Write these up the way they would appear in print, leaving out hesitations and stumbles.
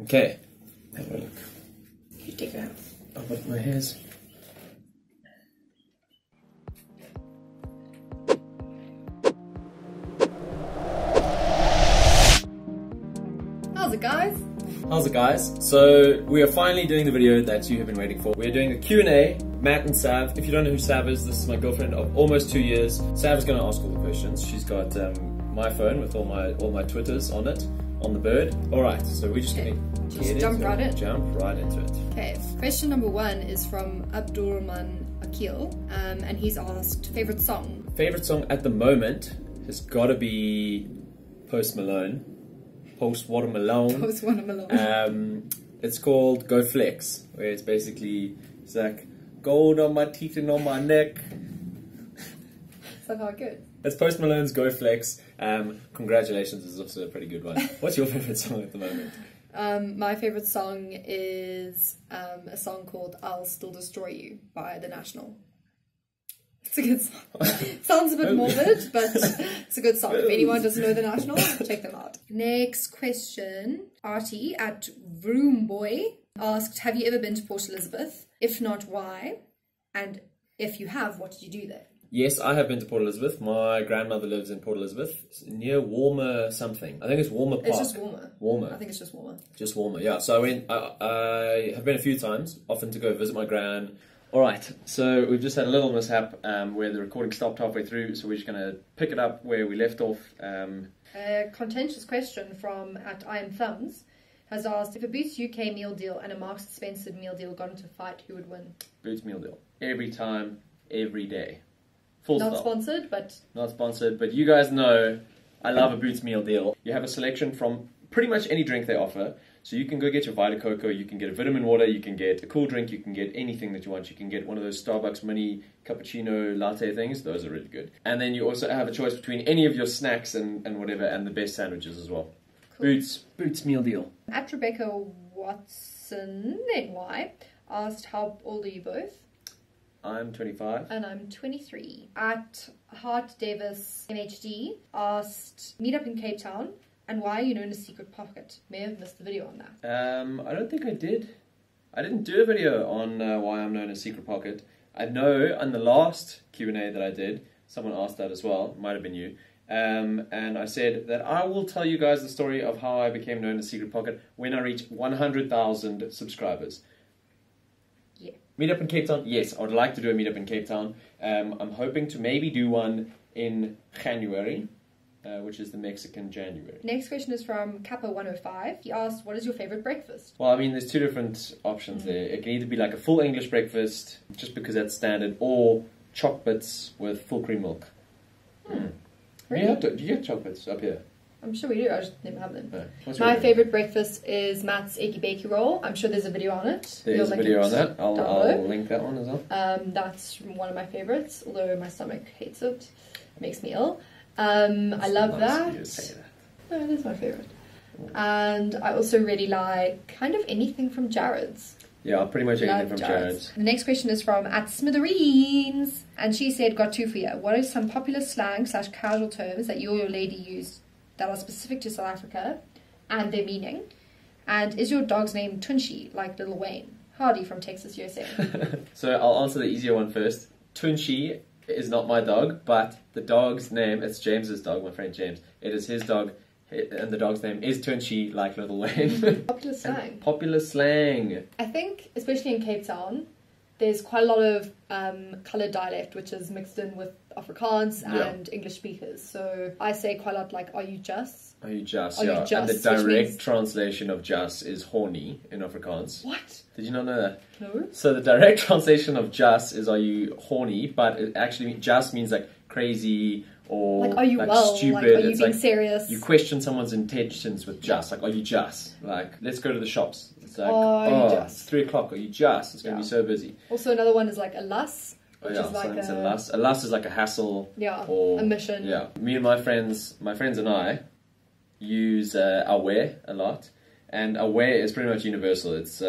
Okay, have a look. You take it out. I'll put my hairs. How's it, guys? How's it, guys? So we are finally doing the video that you have been waiting for. We're doing a Q&A, Matt and Sav. If you don't know who Sav is, this is my girlfriend of almost 2 years. Sav is going to ask all the questions. She's got my phone with all my Twitters on it, on the bird. All right, so we're just going to jump right in. Jump right into it. Okay, question number 1 is from Abdurrahman Akil, and he's asked favorite song. Favorite song at the moment has got to be Post Malone. Post Watermelon. It's called Go Flex, where it's basically like gold on my teeth and on my neck. Is that how it goes? It's Post Malone's Go Flex. Congratulations is also a pretty good one. What's your favorite song at the moment? My favorite song is a song called I'll Still Destroy You by The National. It's a good song. Sounds a bit morbid, but it's a good song. If anyone doesn't know The National, check them out. Next question. Artie at Vroomboy asked, have you ever been to Port Elizabeth? If not, why? And if you have, what did you do there? Yes, I have been to Port Elizabeth. My grandmother lives in Port Elizabeth. It's near Walmer something. I think it's Walmer Park. It's just Walmer. Walmer. I think it's just Walmer. Just Walmer, yeah. So I have been a few times, often to go visit my gran. Alright, so we've just had a little mishap where the recording stopped halfway through, so we're just going to pick it up where we left off. A contentious question from at Iron Thumbs has asked, if a Boots UK meal deal and a Marks & Spencer meal deal got into a fight, who would win? Boots meal deal. Every time, every day. Full Not stop. sponsored, but... Not sponsored, but you guys know I love a Boots meal deal. You have a selection from pretty much any drink they offer. So you can go get your Vita Coco, you can get a vitamin water, you can get a cool drink, you can get anything that you want. You can get one of those Starbucks mini cappuccino latte things. Those are really good. And then you also have a choice between any of your snacks and whatever, and the best sandwiches as well. Cool. Boots meal deal. At Rebecca Watson, NY, asked, how old are you both? I'm 25. And I'm 23. At Hart Davis MHD asked, meet up in Cape Town. And why are you known as Secret Pocket? May have missed the video on that. I don't think I did. I didn't do a video on why I'm known as Secret Pocket. I know on the last Q&A that I did, someone asked that as well. Might have been you. And I said that I will tell you guys the story of how I became known as Secret Pocket when I reach 100,000 subscribers. Yeah. Meetup in Cape Town? Yes, I would like to do a meetup in Cape Town. I'm hoping to maybe do one in January. Which is the Mexican January. Next question is from Kappa105. He asked, what is your favorite breakfast? Well, I mean, there's two different options there. It can either be like a full English breakfast, just because that's standard, or chocolates with full cream milk. Really? Do you get chocolates up here? I'm sure we do, I just never have them. No. My favourite breakfast is Matt's Eggy Bakey Roll. I'm sure there's a video on it. There's a video on that. I'll link that one as well. That's one of my favourites, although my stomach hates it. It makes me ill. I love that. No, it is my favourite. And I also really like kind of anything from Jared's. Yeah, pretty much anything from Jared's. The next question is from at Smithereens. And she said, got two for you. What are some popular slang / casual terms that you or your lady use that are specific to South Africa and their meaning? And is your dog's name Tunchi, like Little Wayne? Hardy from Texas, USA. So I'll answer the easier one first. Tunchi is not my dog, but the dog's name, it's James's dog, my friend James. It is his dog, and the dog's name is Tunchi, like Little Wayne. Popular slang. Popular slang. I think, especially in Cape Town, there's quite a lot of coloured dialect, which is mixed in with Afrikaans and English speakers. So I say quite a lot like, are you just? Are you just, are yeah. You just, and the direct translation of just is horny in Afrikaans. What? Did you not know that? No. So the direct translation of just is, are you horny? But it actually just means like crazy or like, are you like well? stupid. Like, are you it's being like, serious? You question someone's intentions with just. Like, are you just? Like, let's go to the shops. It's like, are you just? It's 3 o'clock. Are you just? It's going to be so busy. Also, another one is like a lus. Which is like a lust. A lust is like a hassle. Yeah. Or a mission. Yeah. Me and my friends and I use aware a lot. And aware is pretty much universal. It's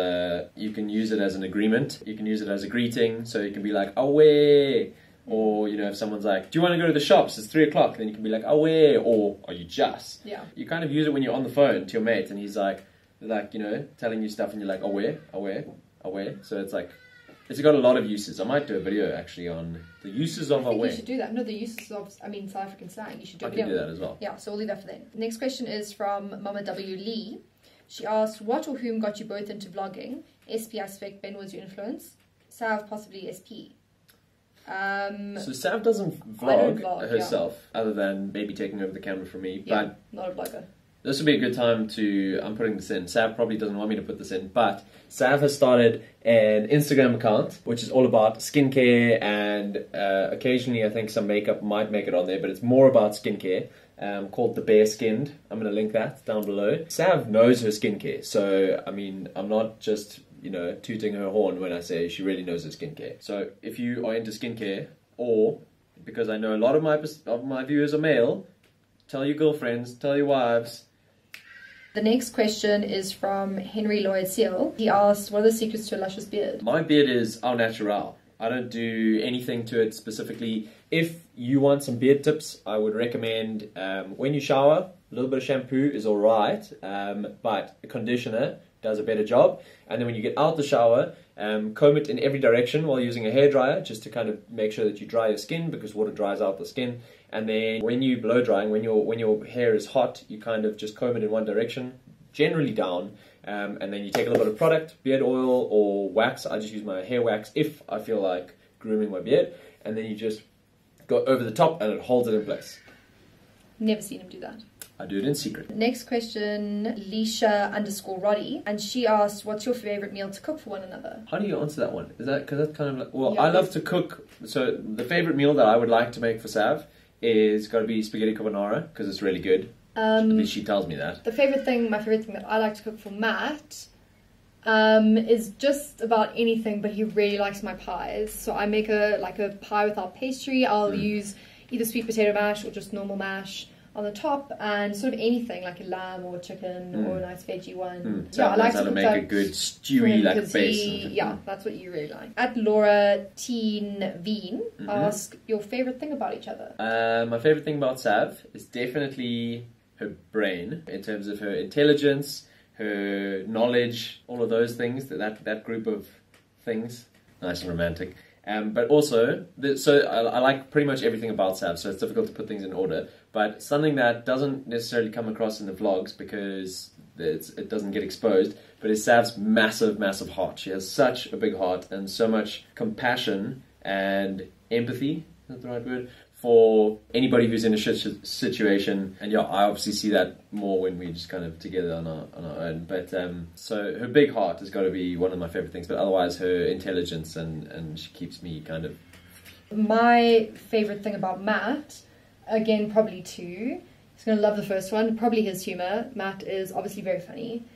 you can use it as an agreement. You can use it as a greeting. So you can be like, aware. Or, you know, if someone's like, do you want to go to the shops? It's 3 o'clock. Then you can be like, aware. Or, are you just? Yeah. You kind of use it when you're on the phone to your mate and he's like, like, you know, telling you stuff and you're like, aware. So it's like, it's got a lot of uses. I might do a video actually on the uses of I think aware. you should do that. No, the uses of, South African slang. You should do I can do that as well. Yeah, so we'll leave that for then. Next question is from Mama W. Lee. She asked, what or whom got you both into vlogging? SP, I suspect Ben was your influence. Sav, possibly SP. So Sav doesn't vlog herself, other than maybe taking over the camera from me. Yeah, but not a vlogger. This would be a good time to, I'm putting this in. Sav probably doesn't want me to put this in, but Sav has started an Instagram account, which is all about skincare, and occasionally I think some makeup might make it on there, but it's more about skincare, called The Bare Skinned. I'm going to link that down below. Sav knows her skincare, so I mean, I'm not just, you know, tooting her horn when I say she really knows her skincare. So if you are into skincare, or because I know a lot of my viewers are male, tell your girlfriends, tell your wives. The next question is from Henry Lloyd Seal. He asked, what are the secrets to a luscious beard? My beard is au natural. I don't do anything to it specifically. If you want some beard tips, I would recommend when you shower, a little bit of shampoo is alright, but a conditioner does a better job. And then when you get out the shower, comb it in every direction while using a hairdryer, just to kind of make sure that you dry your skin, because water dries out the skin. And then when you blow drying, when your hair is hot, you kind of just comb it in one direction, generally down, and then you take a little bit of product, beard oil or wax. I just use my hair wax if I feel like grooming my beard, and then you just go over the top and it holds it in place. Never seen him do that. I do it in secret. Next question, Leisha_Roddy, and she asked, what's your favourite meal to cook for one another? How do you answer that one? Is that, because that's kind of like, well, Yeah, I love to cook, so the favourite meal that I would like to make for Sav is got to be spaghetti carbonara, because it's really good. At least she tells me that. My favourite thing that I like to cook for Matt is just about anything, but he really likes my pies. So I make a pie without pastry. I'll use either sweet potato mash or just normal mash on the top, and sort of anything like a lamb or chicken or a nice veggie one. So I like to make a good stewy like base. Yeah, that's what you really like. At Laura Teen Veen, ask your favourite thing about each other. My favourite thing about Sav is definitely her brain, in terms of her intelligence, her knowledge, all of those things, that group of things. Nice and romantic. But also, I like pretty much everything about Sav, so it's difficult to put things in order. But something that doesn't necessarily come across in the vlogs because it doesn't get exposed, but is Sav's massive, massive heart. She has such a big heart and so much compassion and empathy, is that the right word? For anybody who's in a shit situation. And yeah, I obviously see that more when we're just kind of together on our own. But so her big heart has got to be one of my favorite things, but otherwise her intelligence, and she keeps me kind of... My favorite thing about Matt, again, probably two. He's going to love the first one, probably his humor. Matt is obviously very funny.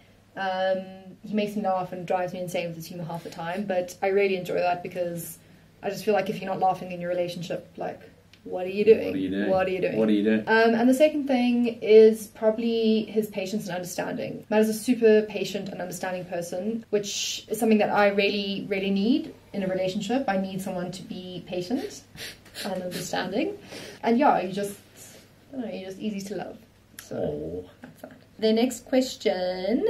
He makes me laugh and drives me insane with his humor half the time, but I really enjoy that because I just feel like if you're not laughing in your relationship, like, what are you doing? What are you doing? And the second thing is probably his patience and understanding. Matt is a super patient and understanding person, which is something that I really, really need in a relationship. I need someone to be patient and understanding. And yeah, you're just easy to love. So that's that. The next question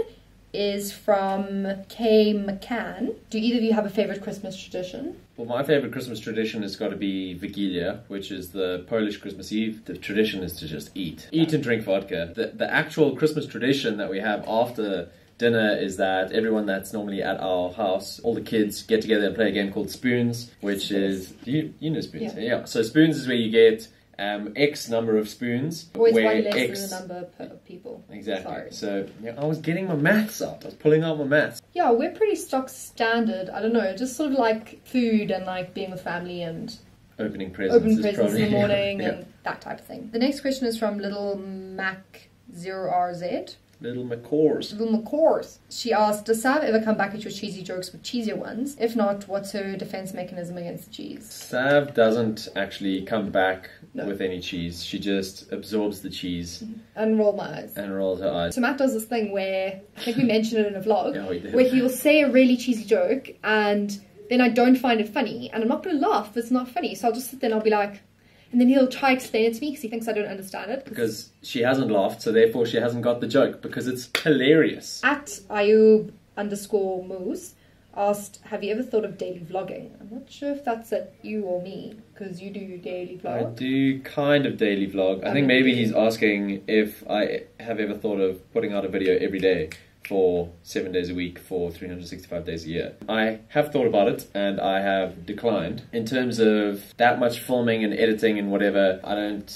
is from Kay McCann. Do either of you have a favourite Christmas tradition? Well, my favourite Christmas tradition has got to be Wigilia, which is the Polish Christmas Eve. The tradition is to just eat and drink vodka. The actual Christmas tradition that we have after dinner is that everyone that's normally at our house, all the kids get together and play a game called Spoons, which is... You know Spoons? Yeah. So Spoons is where you get... X number of spoons. Always one less than the number per people. Exactly. Sorry. So yeah, I was getting my maths out. I was pulling out my maths. Yeah, we're pretty stock standard. I don't know, just sort of like food and like being with family and opening presents in the morning and that type of thing. The next question is from Little Mac 0RZ. Little McCours. She asked, does Sav ever come back at your cheesy jokes with cheesier ones? If not, what's her defense mechanism against the cheese? Sav doesn't actually come back with any cheese. She just absorbs the cheese. And rolls her eyes. So Matt does this thing where, I think we mentioned it in a vlog, where he will say a really cheesy joke and then I don't find it funny and I'm not going to laugh if it's not funny. So I'll just sit there and I'll be like, And then he'll try explain it to me because he thinks I don't understand it. Because she hasn't laughed, so therefore she hasn't got the joke, because it's hilarious. At Ayub_Moose asked, have you ever thought of daily vlogging? I'm not sure if that's at you or me, because you do daily vlog. I do kind of daily vlog. I think maybe he's asking if I have ever thought of putting out a video every day for 7 days a week for 365 days a year. I have thought about it and I have declined. In terms of that much filming and editing and whatever, I'm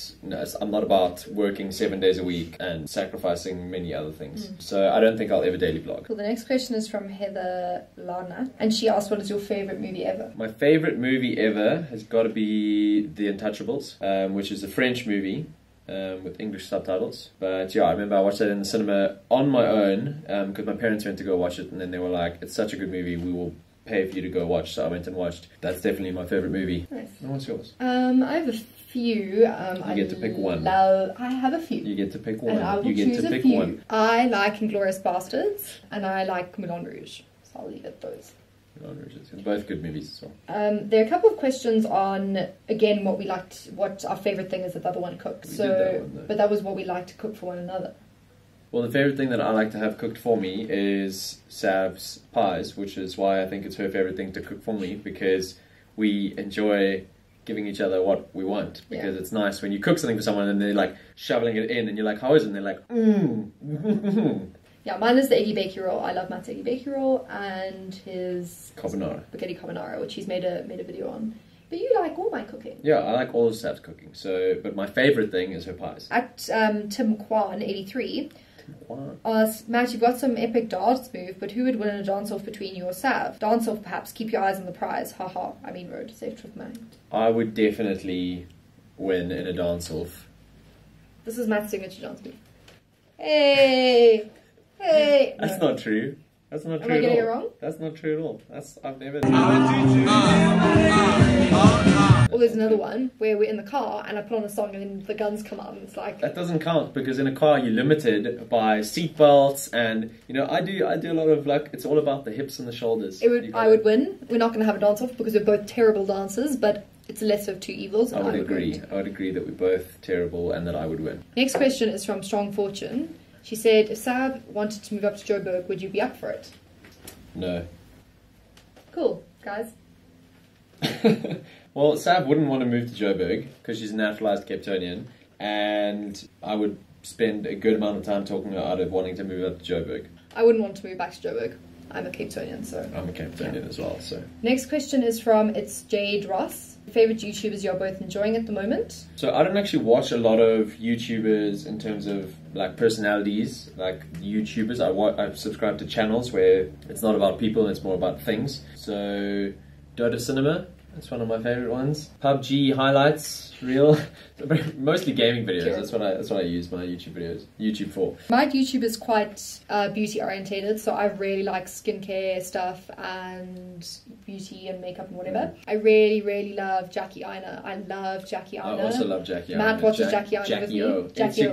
not about working 7 days a week and sacrificing many other things. So I don't think I'll ever daily vlog. Well, the next question is from Heather Lana, and she asked, what is your favourite movie ever? My favourite movie ever has got to be The Untouchables, which is a French movie. With English subtitles. But yeah, I remember I watched that in the cinema on my own because my parents went to go watch it, and then they were like, it's such a good movie, we will pay for you to go watch. So I went and watched. That's definitely my favourite movie. Nice. And what's yours? I have a few. You get to pick one. I have a few. You get to pick one. And I will you get choose to a pick few. one. I like Inglourious Bastards, and I like Moulin Rouge. So I'll leave it those. Both good movies as well. There are a couple of questions on, again, what our favourite thing is that the other one cooked. But that was what we like to cook for one another. Well, the favourite thing that I like to have cooked for me is Sav's pies, which is why I think it's her favourite thing to cook for me, because we enjoy giving each other what we want, because it's nice when you cook something for someone and they're like shoveling it in and you're like, how is it? And they're like, Yeah, mine is the eggy bakey roll. I love Matt's eggy bakey roll and his spaghetti carbonara, which he's made a video on. But you like all my cooking. Yeah, I like all of Sav's cooking. But my favourite thing is her pies. At Tim Kwan 83 asked, Matt, you've got some epic dance move, but who would win in a dance-off between you or Sav? Dance-off, perhaps. Keep your eyes on the prize. Haha. I mean, road. Safe trip, man. I would definitely win in a dance-off. This is Matt's signature dance move. Hey! Hey! That's not true. That's not true Am I at getting all. it wrong? That's not true at all. I've never. Or there's another one where we're in the car and I put on a song and then the guns come out and it's like... That doesn't count, because in a car you're limited by seatbelts, and I do a lot of it's all about the hips and the shoulders. I would win. We're not going to have a dance off because we're both terrible dancers, but it's a lesser of two evils. I would agree. I would agree that we're both terrible and that I would win. Next question is from Strong Fortune. She said, if Sav wanted to move up to Joburg, would you be up for it? No. Cool, guys. Well, Sav wouldn't want to move to Joburg because she's a naturalised Cape Townian, and I would spend a good amount of time talking her out of wanting to move up to Joburg. I wouldn't want to move back to Joburg. I'm a Cape Townian, so... I'm a Cape Townian as well, so... Next question is from It's Jade Ross. Favourite YouTubers you're both enjoying at the moment? So I don't actually watch a lot of YouTubers in terms of personalities, like YouTubers. I subscribe to channels where it's not about people, it's more about things. So Dota Cinema, that's one of my favourite ones. PUBG highlights, real, mostly gaming videos. Sure. That's what I use my YouTube for. My YouTube is quite beauty orientated, so I really like skincare stuff and beauty and makeup and whatever. I really love Jackie Aina. I love Jackie Aina. I also love Jackie Aina. Matt watches Jackie Aina with me. Jackie.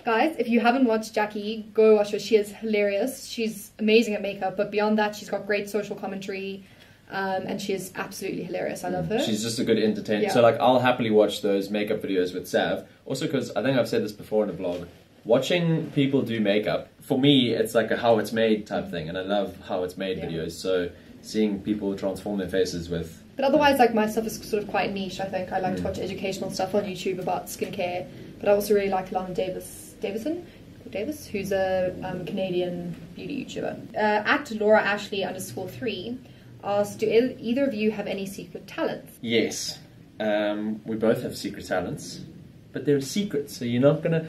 Guys, if you haven't watched Jackie, go watch her. She is hilarious. She's amazing at makeup, but beyond that, she's got great social commentary. And she is absolutely hilarious. I love her. She's just a good entertainer. Yeah. So I'll happily watch those makeup videos with Sav. Also because I think I've said this before in a vlog. Watching people do makeup, for me, it's like a how it's made type thing. And I love how it's made videos. So seeing people transform their faces with... But otherwise, my stuff is sort of quite niche, I think. I like to watch educational stuff on YouTube about skincare. But I also really like Lana Davis, who's a Canadian beauty YouTuber. At Laura Ashley _3 asked, do either of you have any secret talents? Yes. We both have secret talents. But they're secrets, so you're not gonna...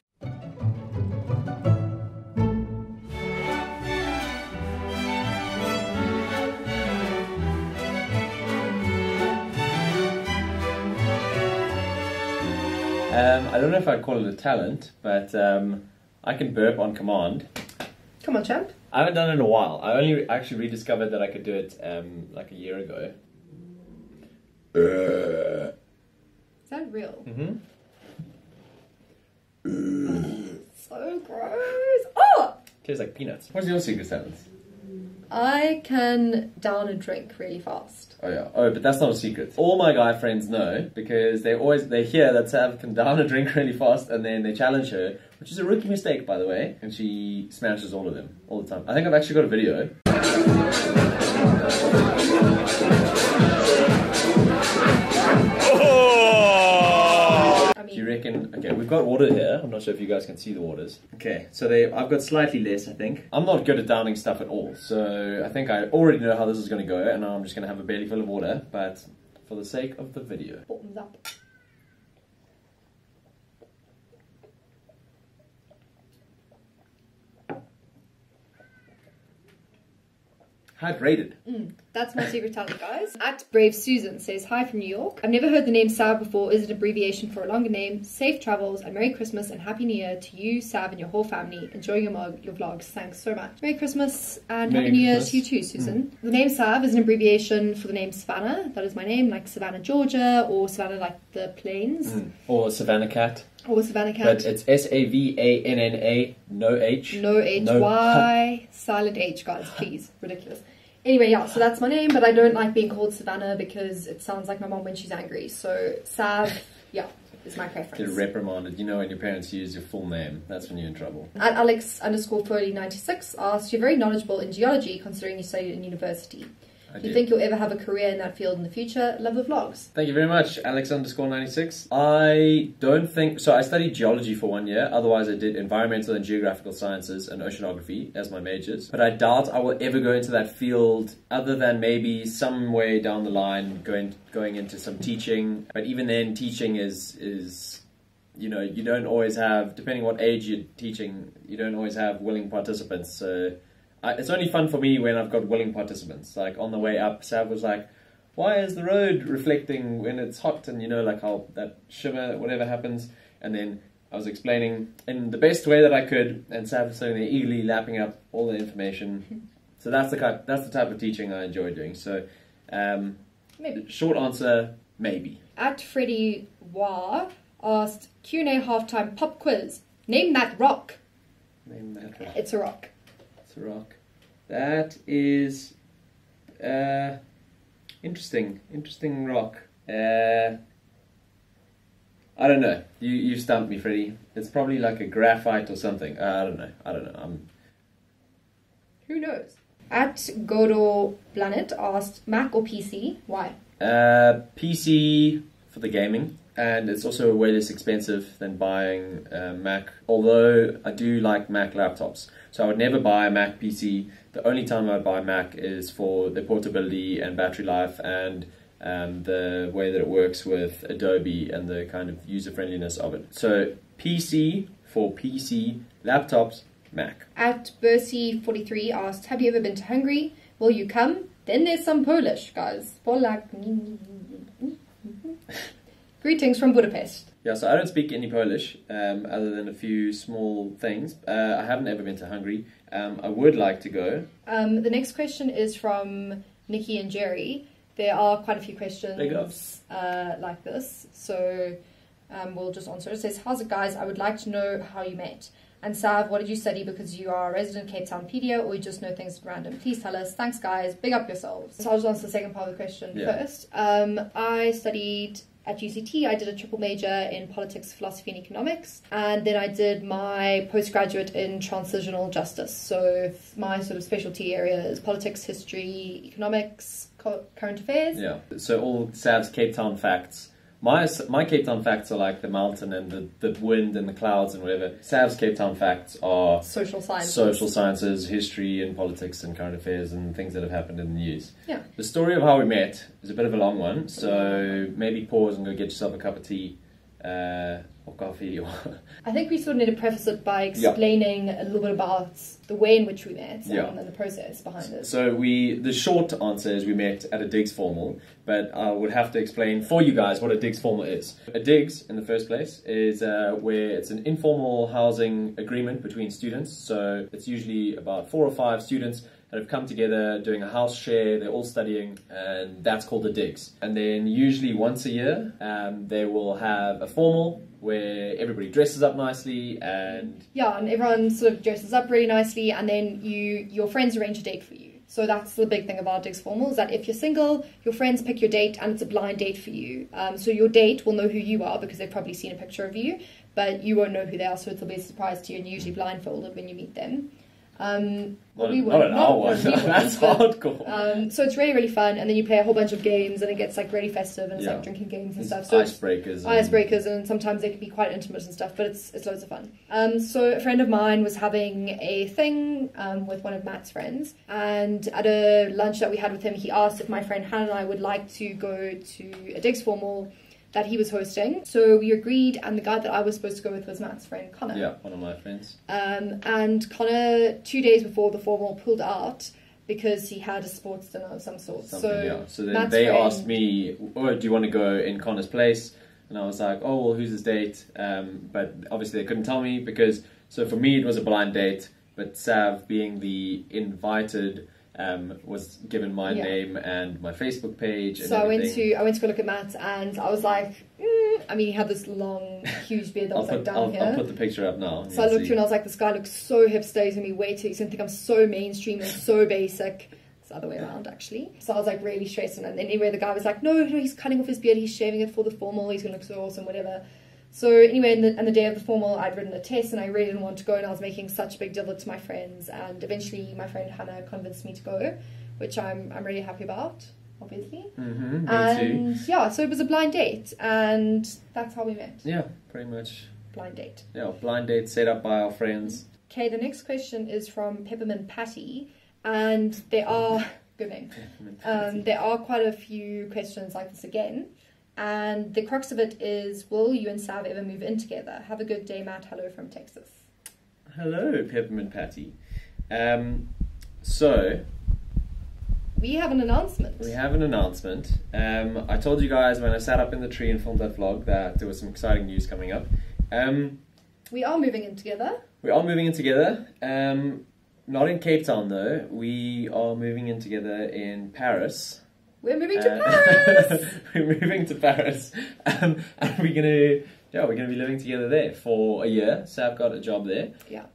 I don't know if I'd call it a talent, but I can burp on command. Come on, champ. I haven't done it in a while. I only actually rediscovered that I could do it like a year ago. Is that real? Mm-hmm. So gross. Oh! Tastes like peanuts. What's your secret talent? I can down a drink really fast. Oh yeah. Oh, but that's not a secret. All my guy friends know because they hear that Sav can down a drink really fast, and then they challenge her, which is a rookie mistake, by the way, and she smashes all of them all the time. I think I've actually got a video. Do you reckon? Okay, we've got water here. I'm not sure if you guys can see the waters. Okay, so I've got slightly less, I think. I'm not good at downing stuff at all, so I think I already know how this is going to go, and now I'm just going to have a belly full of water, but for the sake of the video. Bottoms up. Hydrated. That's my secret talent, guys. At Brave Susan says, hi from New York. I've never heard the name Sav before. Is it an abbreviation for a longer name? Safe travels and Merry Christmas and Happy New Year to you, Sav, and your whole family. Enjoy your vlogs. Thanks so much. Merry Christmas and Happy New Year to you too, Susan. The name Sav is an abbreviation for the name Savannah. That is my name, like Savannah, Georgia, or Savannah like the plains. Or Savannah Cat. Or Savannah Cat. But it's Savanna, no H. No H, Y, silent H, guys, please. Ridiculous. Anyway, yeah, so that's my name, but I don't like being called Savannah because it sounds like my mom when she's angry. So Sav, yeah, is my preference. Get reprimanded. You know when your parents use your full name, that's when you're in trouble. At Alex_Foley96 asks, you're very knowledgeable in geology considering you studied in university. Do you think you'll ever have a career in that field in the future? Love the vlogs. Thank you very much, Alex_96. I don't think... So I studied geology for 1 year. Otherwise, I did environmental and geographical sciences and oceanography as my majors. But I doubt I will ever go into that field other than maybe some way down the line going into some teaching. But even then, teaching is you know, you don't always have... Depending what age you're teaching, you don't always have willing participants. So... it's only fun for me when I've got willing participants. Like on the way up, Sav was like, why is the road reflecting when it's hot? And you know, like how that shimmer, whatever happens. And then I was explaining in the best way that I could, and Sav was sitting there eagerly lapping up all the information. So that's the type of teaching I enjoy doing. So maybe. Short answer, maybe. At Freddie Wah asked, Q&A halftime pop quiz. Name that rock. Name that rock. It's a rock. Rock. That is interesting rock. I don't know. You stumped me, Freddie. It's probably like a graphite or something. I don't know. Who knows? At Godor Planet asked, Mac or PC? Why? PC for the gaming. And it's also way less expensive than buying Mac, although I do like Mac laptops. So I would never buy a Mac PC. The only time I would buy Mac is for the portability and battery life and the way that it works with Adobe and the kind of user-friendliness of it. So PC for PC, laptops, Mac. At Bercy43 asked, have you ever been to Hungary? Will you come? Then there's some Polish, guys. Polak. Greetings from Budapest. Yeah, so I don't speak any Polish, other than a few small things. I haven't ever been to Hungary. I would like to go. The next question is from Nikki and Jerry. There are quite a few questions like this, so we'll just answer. It says, how's it, guys? I would like to know how you met. And Sav, what did you study because you are a resident Cape Town pedia or you just know things at random? Please tell us. Thanks, guys. Big up yourselves. So I'll just answer the second part of the question first. I studied... At UCT, I did a triple major in politics, philosophy, and economics, and then I did my postgraduate in transitional justice. So my sort of specialty area is politics, history, economics, current affairs. Yeah. So all Sav's Cape Town facts. My Cape Town facts are like the mountain and the wind and the clouds and whatever. Sav's Cape Town facts are social sciences, history and politics and current affairs and things that have happened in the news. Yeah. The story of how we met is a bit of a long one, so maybe pause and go get yourself a cup of tea or coffee. I think we sort of need to preface it by explaining a little bit about the way in which we met and the process behind it. So the short answer is we met at a digs formal, but I would have to explain for you guys what a digs formal is. A digs, in the first place, is where it's an informal housing agreement between students. So it's usually about 4 or 5 students that have come together doing a house share, they're all studying, and that's called a digs. And then usually once a year, they will have a formal where everybody dresses up nicely and... Yeah, and everyone sort of dresses up really nicely, and then your friends arrange a date for you. So that's the big thing about Digs Formal, is that if you're single, your friends pick your date and it's a blind date for you. So your date will know who you are because they've probably seen a picture of you, but you won't know who they are, so it'll be a surprise to you, and you're usually blindfolded when you meet them. We won't. That's hardcore. So it's really, really fun, and then you play a whole bunch of games, and it gets like really festive, and it's like drinking games and stuff. So icebreakers, and sometimes they can be quite intimate and stuff, but it's loads of fun. So a friend of mine was having a thing with one of Matt's friends, and at a lunch that we had with him, he asked if my friend Hannah and I would like to go to a Digs Formal that he was hosting. So we agreed, and the guy that I was supposed to go with was Matt's friend Connor. Yeah, one of my friends. And Connor, 2 days before the formal, pulled out because he had a sports dinner of some sort. So then Matt's they asked me, "Oh, do you want to go in Connor's place?" And I was like, "Oh, well, who's his date?" But obviously they couldn't tell me because, so for me it was a blind date, but Sav, being the invited, was given my name and my Facebook page. And so I went to go look at Matt, and I was like, I mean, he had this long, huge beard that was like down here. I'll put the picture up now. So I looked through and I was like, this guy looks so hipster. He's gonna be way too. He's gonna think I'm so mainstream and so basic. It's the other way around, actually. So I was like really stressed, and anyway, the guy was like, no, he's cutting off his beard. He's shaving it for the formal. He's gonna look so awesome, whatever. So anyway, on the day of the formal, I'd written a test and I really didn't want to go, and I was making such a big deal to my friends, and eventually my friend Hannah convinced me to go, which I'm really happy about, obviously. Me too. Yeah, so it was a blind date, and that's how we met. Yeah, pretty much. Blind date. Yeah, blind date set up by our friends. Okay, the next question is from Peppermint Patty, and there are, good name, there are quite a few questions like this again. And the crux of it is, will you and Sav ever move in together? Have a good day, Matt. Hello from Texas. Hello, Peppermint Patty. So we have an announcement. I told you guys when I sat up in the tree and filmed that vlog that there was some exciting news coming up. We are moving in together. Not in Cape Town though. We are moving in together in Paris. We're moving to Paris. We're moving to Paris, and we're gonna be living together there for a year. Sav got a job there,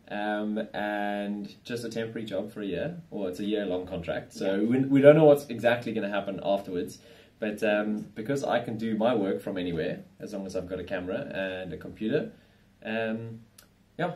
and just a temporary job for a year. Well, it's a year-long contract, so we don't know what's exactly going to happen afterwards. But because I can do my work from anywhere as long as I've got a camera and a computer,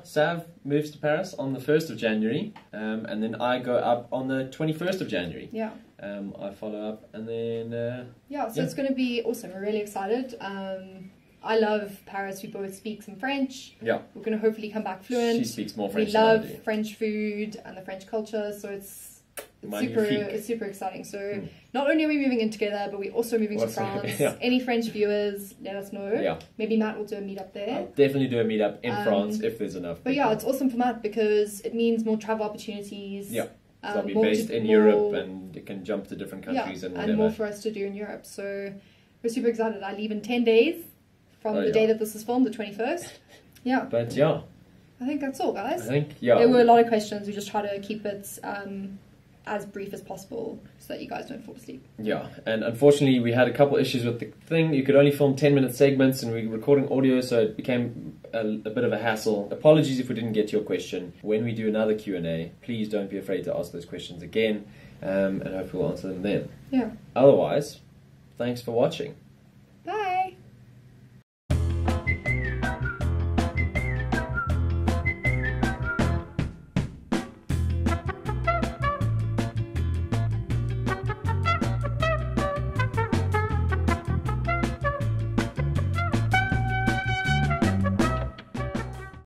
Sav moves to Paris on the 1st of January, and then I go up on the 21st of January. Yeah. I follow up, and then... It's going to be awesome. We're really excited. I love Paris. We both speak some French. Yeah. We're going to hopefully come back fluent. She speaks more French We than I love do. French food and the French culture, so it's super exciting. So not only are we moving in together, but we're also moving to France. Any French viewers, let us know. Yeah. Maybe Matt will do a meetup there. I'll definitely do a meetup in France if there's enough people. But yeah, it's awesome for Matt because it means more travel opportunities. Yeah. So I'll be based in Europe, and you can jump to different countries and whatever. And more for us to do in Europe. So we're super excited. I leave in 10 days from the day that this is filmed, the 21st. Yeah. But yeah. I think that's all, guys. There were a lot of questions. We just try to keep it as brief as possible so that you guys don't fall asleep. Yeah, and unfortunately we had a couple issues with the thing. You could only film 10-minute segments, and we were recording audio, so it became a bit of a hassle. Apologies if we didn't get to your question. When we do another Q&A, please don't be afraid to ask those questions again, and hopefully we'll answer them then. Yeah. Otherwise, thanks for watching.